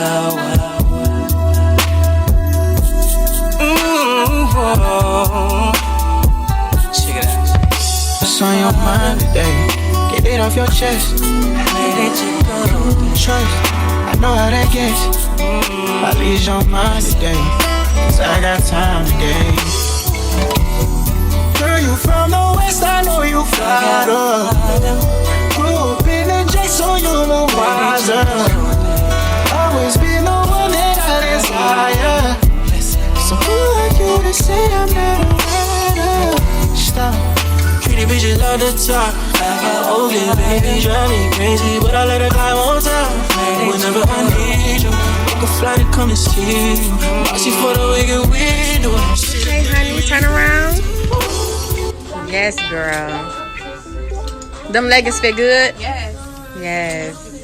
Check it out. What's on your mind today? Get it off your chest. Trust, I know how that gets. I'll ease your mind today, 'cause I got time today. Girl, you from the west, I know you fired up. Grew up in the J, so you know wiser. Always been the one that I desire. So who are you to say I'm not a rider? Stop. Pretty bitches love to talk. I got old baby, drive me crazy, but I let her fly one time. Whenever I need you, I can fly to come and see you. Bossy for the wicked window. Okay, honey, turn around. Yes, girl. Them leggings fit good? Yes. Yes.